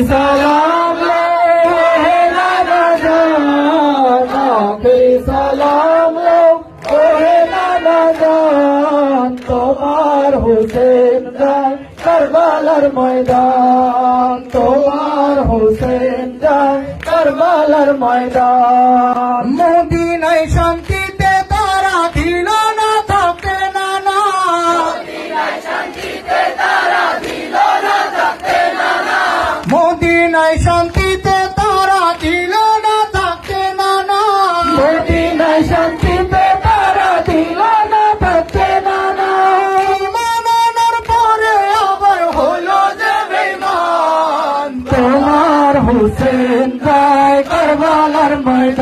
সালাম লো হে নানা জান, আখেরি সালাম লো হে নানা জান, তোমার হুসেন যায় কারবালার ময়দান, তোমার হুসেন যায় কারবালার ময়দান। মদিনায় শান্তিতে তারা দিল না থাকে নানা, মদিনায় শান্তিতে তারা দিল না থাকে নানা, মদিনায় শান্তিতে তারা দিল না থাকে নানা, মদিনায় শান্তিতে তারা দিল না থাকে নানা। মানানোর পরে আবার হলো যে বেঈমান, তোমার হুসেন যায় কারবালার ময়দান।